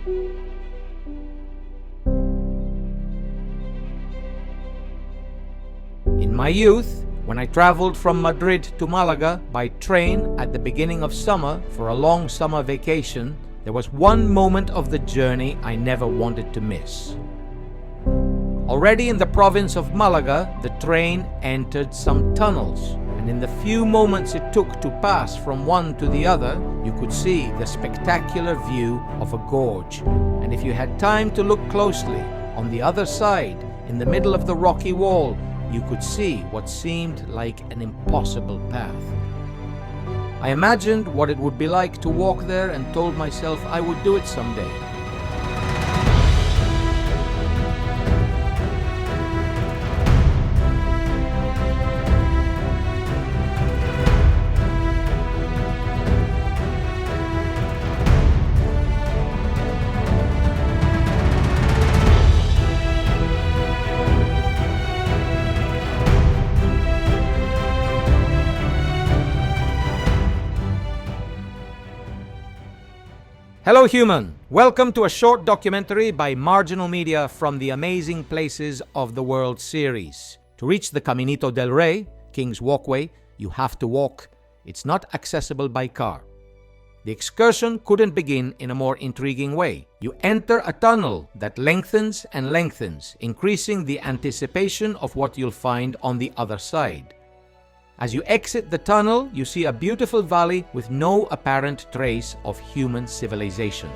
In my youth, when I traveled from Madrid to Malaga by train at the beginning of summer for a long summer vacation, there was one moment of the journey I never wanted to miss. Already in the province of Malaga, the train entered some tunnels, and in the few moments it took to pass from one to the other, you could see the spectacular view of a gorge. And if you had time to look closely, on the other side, in the middle of the rocky wall, you could see what seemed like an impossible path. I imagined what it would be like to walk there and told myself I would do it someday. Hello human! Welcome to a short documentary by Marginal Media from the Amazing Places of the World series. To reach the Caminito del Rey, King's Walkway, you have to walk. It's not accessible by car. The excursion couldn't begin in a more intriguing way. You enter a tunnel that lengthens and lengthens, increasing the anticipation of what you'll find on the other side. As you exit the tunnel, you see a beautiful valley with no apparent trace of human civilization.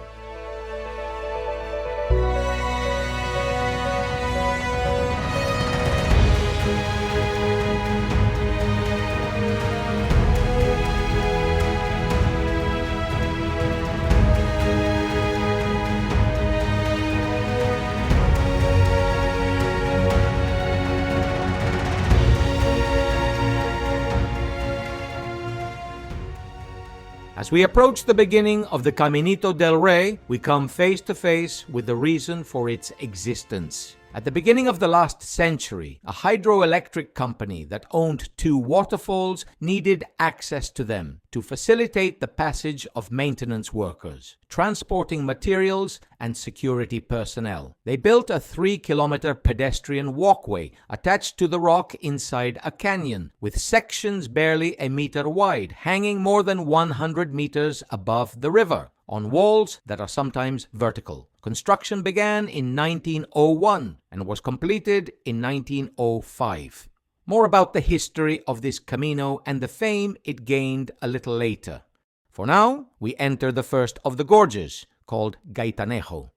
As we approach the beginning of the Caminito del Rey, we come face to face with the reason for its existence. At the beginning of the last century, a hydroelectric company that owned two waterfalls needed access to them to facilitate the passage of maintenance workers, transporting materials and security personnel. They built a 3-kilometer pedestrian walkway attached to the rock inside a canyon, with sections barely a meter wide, hanging more than 100 meters above the river, on walls that are sometimes vertical. Construction began in 1901 and was completed in 1905. More about the history of this Camino and the fame it gained a little later. For now, we enter the first of the gorges, called Gaitanjo.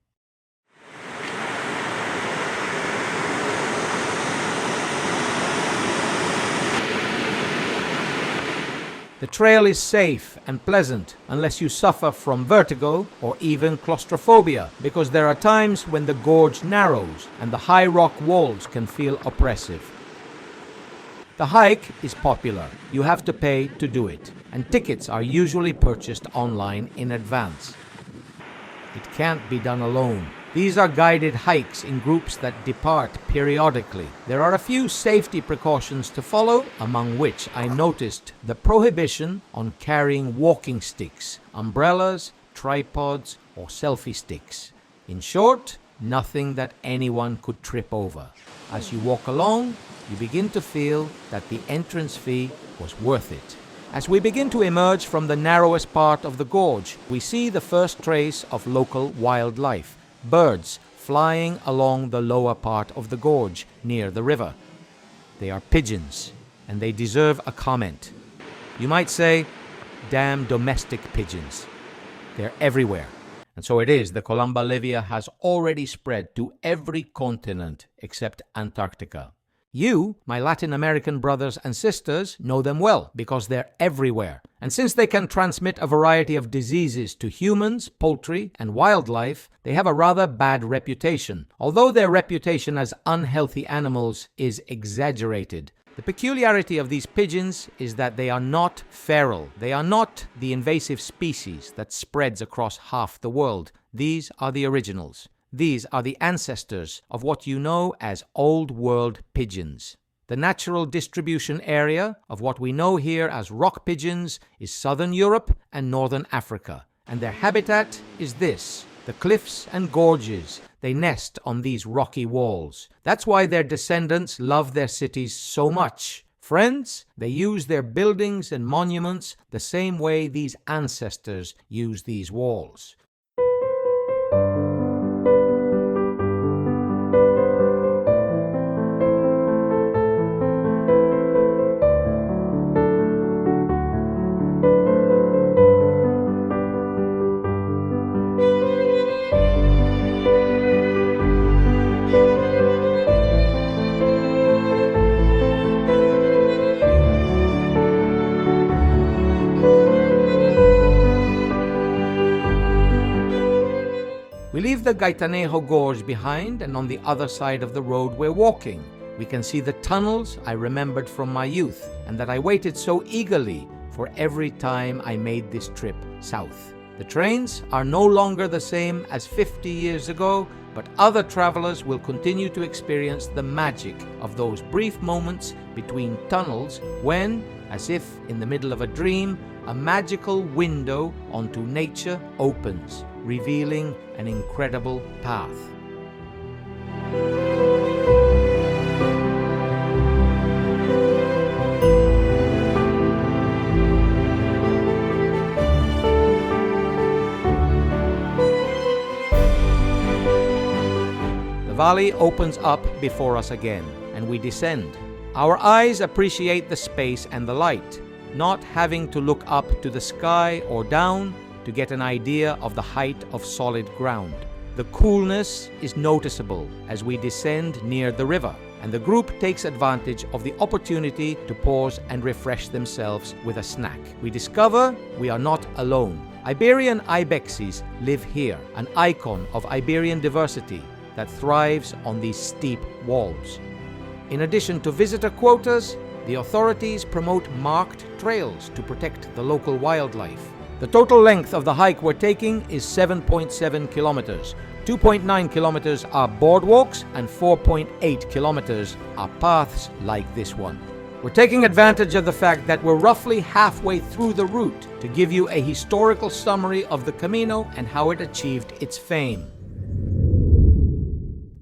The trail is safe and pleasant unless you suffer from vertigo or even claustrophobia, because there are times when the gorge narrows and the high rock walls can feel oppressive. The hike is popular. You have to pay to do it, and tickets are usually purchased online in advance. It can't be done alone. These are guided hikes in groups that depart periodically. There are a few safety precautions to follow, among which I noticed the prohibition on carrying walking sticks, umbrellas, tripods, or selfie sticks. In short, nothing that anyone could trip over. As you walk along, you begin to feel that the entrance fee was worth it. As we begin to emerge from the narrowest part of the gorge, we see the first trace of local wildlife. Birds flying along the lower part of the gorge near the river. They are pigeons, and they deserve a comment. You might say, damn domestic pigeons. They're everywhere. And so it is, the columbalivia has already spread to every continent except Antarctica. You, my Latin American brothers and sisters, know them well because they're everywhere. And since they can transmit a variety of diseases to humans, poultry, and wildlife, they have a rather bad reputation. Although their reputation as unhealthy animals is exaggerated, the peculiarity of these pigeons is that they are not feral. They are not the invasive species that spreads across half the world. These are the originals. These are the ancestors of what you know as Old World pigeons. The natural distribution area of what we know here as rock pigeons is southern Europe and northern Africa, and their habitat is this: The cliffs and gorges, they nest on these rocky walls. That's why their descendants love their cities so much. Friends, they use their buildings and monuments the same way these ancestors use these walls. We leave the Gaitanjo Gorge behind, and on the other side of the road we're walking. We can see the tunnels I remembered from my youth and that I waited so eagerly for every time I made this trip south. The trains are no longer the same as 50 years ago, but other travelers will continue to experience the magic of those brief moments between tunnels when, as if in the middle of a dream, a magical window onto nature opens, revealing an incredible path. The valley opens up before us again, and we descend. Our eyes appreciate the space and the light, not having to look up to the sky or down to get an idea of the height of solid ground. The coolness is noticeable as we descend near the river, and the group takes advantage of the opportunity to pause and refresh themselves with a snack. We discover we are not alone. Iberian ibexes live here, an icon of Iberian diversity that thrives on these steep walls. In addition to visitor quotas, the authorities promote marked trails to protect the local wildlife. The total length of the hike we're taking is 7.7 kilometers. 2.9 kilometers are boardwalks and 4.8 kilometers are paths like this one. We're taking advantage of the fact that we're roughly halfway through the route to give you a historical summary of the Camino and how it achieved its fame.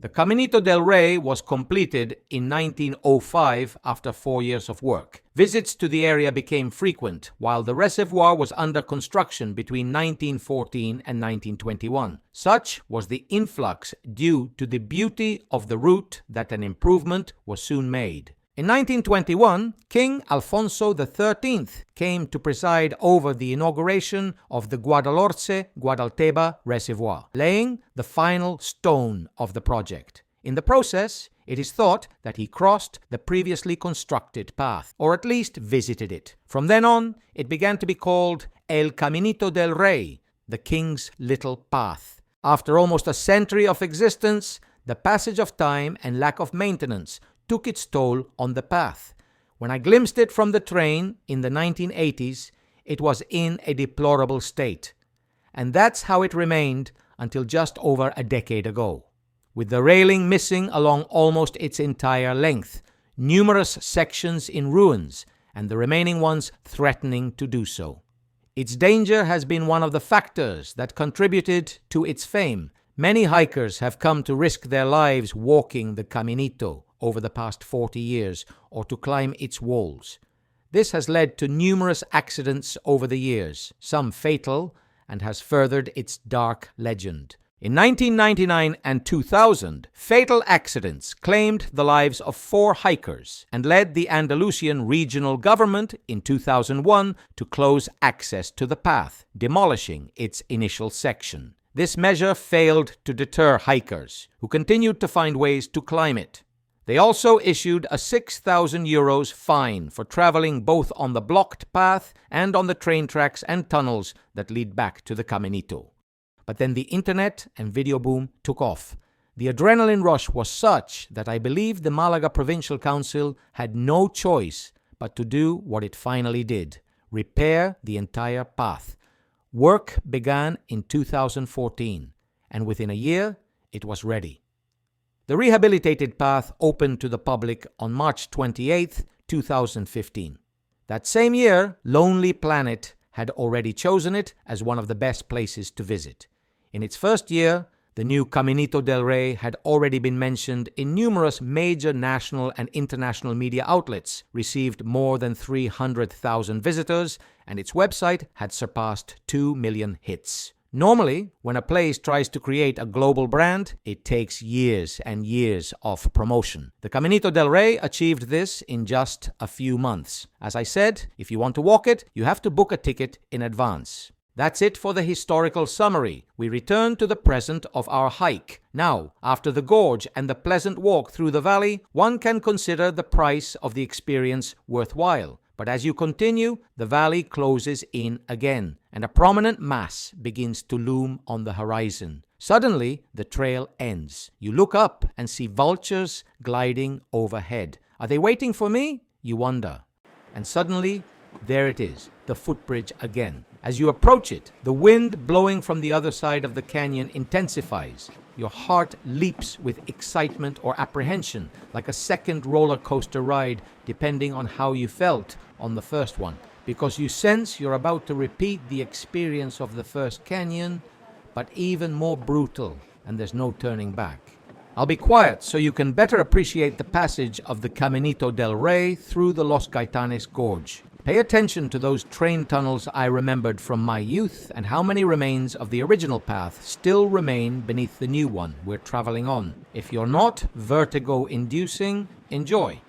The Caminito del Rey was completed in 1905 after 4 years of work. Visits to the area became frequent, while the reservoir was under construction between 1914 and 1921. Such was the influx due to the beauty of the route that an improvement was soon made. In 1921, King Alfonso XIII came to preside over the inauguration of the Guadalhorce-Guadalteba reservoir, laying the final stone of the project. In the process, it is thought that he crossed the previously constructed path, or at least visited it. From then on, it began to be called El Caminito del Rey, the King's Little Path. After almost a century of existence, the passage of time and lack of maintenance took its toll on the path. When I glimpsed it from the train in the 1980s, it was in a deplorable state. And that's how it remained until just over a decade ago, with the railing missing along almost its entire length, numerous sections in ruins, and the remaining ones threatening to do so. Its danger has been one of the factors that contributed to its fame. Many hikers have come to risk their lives walking the Caminito over the past 40 years, or to climb its walls. This has led to numerous accidents over the years, some fatal, and has furthered its dark legend. In 1999 and 2000, fatal accidents claimed the lives of 4 hikers and led the Andalusian regional government in 2001 to close access to the path, demolishing its initial section. This measure failed to deter hikers, who continued to find ways to climb it. They also issued a €6,000 fine for traveling both on the blocked path and on the train tracks and tunnels that lead back to the Caminito. But then the internet and video boom took off. The adrenaline rush was such that I believe the Málaga Provincial Council had no choice but to do what it finally did: repair the entire path. Work began in 2014, and within a year, it was ready. The rehabilitated path opened to the public on March 28, 2015. That same year, Lonely Planet had already chosen it as one of the best places to visit. In its first year, the new Caminito del Rey had already been mentioned in numerous major national and international media outlets, received more than 300,000 visitors, and its website had surpassed 2 million hits. Normally, when a place tries to create a global brand, it takes years and years of promotion. The Caminito del Rey achieved this in just a few months. As I said, if you want to walk it, you have to book a ticket in advance. That's it for the historical summary. We return to the present of our hike. Now, after the gorge and the pleasant walk through the valley, one can consider the price of the experience worthwhile. But as you continue, the valley closes in again, and a prominent mass begins to loom on the horizon. Suddenly, the trail ends. You look up and see vultures gliding overhead. Are they waiting for me? You wonder. And suddenly, there it is, the footbridge again. As you approach it, the wind blowing from the other side of the canyon intensifies. Your heart leaps with excitement or apprehension, like a second roller coaster ride, depending on how you felt on the first one, because you sense you're about to repeat the experience of the first canyon, but even more brutal, and there's no turning back. I'll be quiet so you can better appreciate the passage of the Caminito del Rey through the Los Gaitanes Gorge. Pay attention to those train tunnels I remembered from my youth and how many remains of the original path still remain beneath the new one we're traveling on. If you're not vertigo-inducing, enjoy.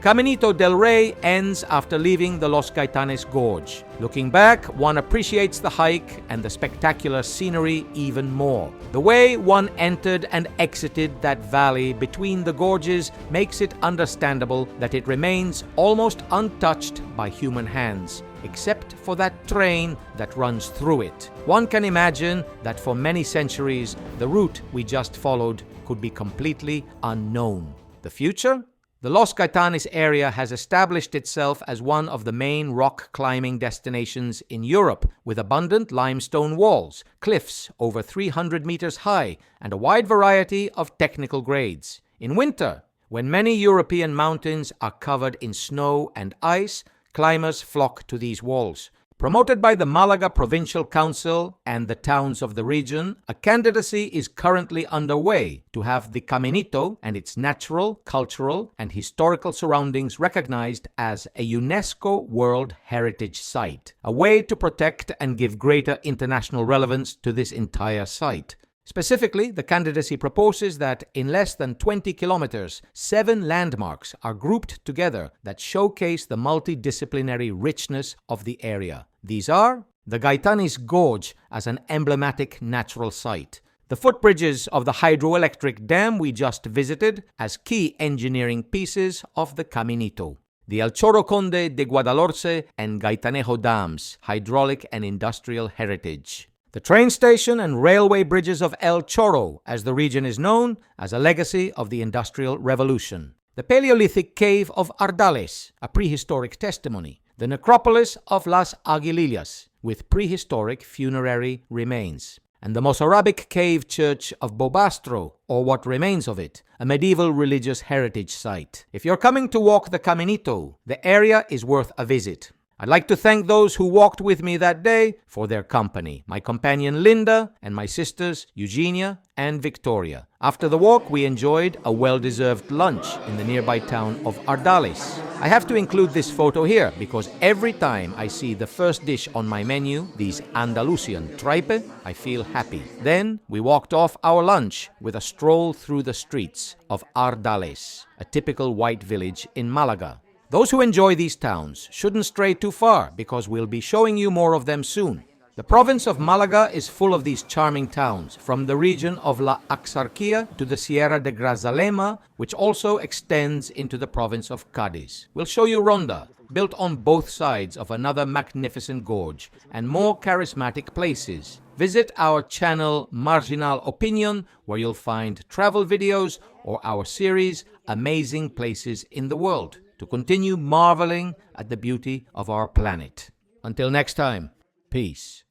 Caminito del Rey ends after leaving the Los Gaitanes Gorge. Looking back, one appreciates the hike and the spectacular scenery even more. The way one entered and exited that valley between the gorges makes it understandable that it remains almost untouched by human hands, except for that train that runs through it. One can imagine that for many centuries, the route we just followed could be completely unknown. The future? The Los Gaitanes area has established itself as one of the main rock climbing destinations in Europe, with abundant limestone walls, cliffs over 300 meters high, and a wide variety of technical grades. In winter, when many European mountains are covered in snow and ice, climbers flock to these walls. Promoted by the Málaga Provincial Council and the towns of the region, a candidacy is currently underway to have the Caminito and its natural, cultural, and historical surroundings recognized as a UNESCO World Heritage Site, a way to protect and give greater international relevance to this entire site. Specifically, the candidacy proposes that in less than 20 kilometers, 7 landmarks are grouped together that showcase the multidisciplinary richness of the area. These are the Gaitanes Gorge as an emblematic natural site, the footbridges of the hydroelectric dam we just visited as key engineering pieces of the Caminito, the El Chorro Conde de Guadalhorce and Gaitanjo dams, hydraulic and industrial heritage, the train station and railway bridges of El Chorro, as the region is known, as a legacy of the Industrial Revolution. the Paleolithic cave of Ardales, a prehistoric testimony, the necropolis of Las Aguilillas, with prehistoric funerary remains, and the Mozarabic cave church of Bobastro, or what remains of it, a medieval religious heritage site. If you're coming to walk the Caminito, the area is worth a visit. I'd like to thank those who walked with me that day for their company, my companion Linda and my sisters Eugenia and Victoria. After the walk, we enjoyed a well-deserved lunch in the nearby town of Ardales. I have to include this photo here because every time I see the first dish on my menu, these Andalusian tripe, I feel happy. Then we walked off our lunch with a stroll through the streets of Ardales, a typical white village in Málaga. Those who enjoy these towns shouldn't stray too far because we'll be showing you more of them soon. The province of Málaga is full of these charming towns, from the region of La Axarquía to the Sierra de Grazalema, which also extends into the province of Cádiz. We'll show you Ronda, built on both sides of another magnificent gorge, and more charismatic places. Visit our channel Marginal Opinion, where you'll find travel videos, or our series Amazing Places in the World, to continue marveling at the beauty of our planet. Until next time, peace.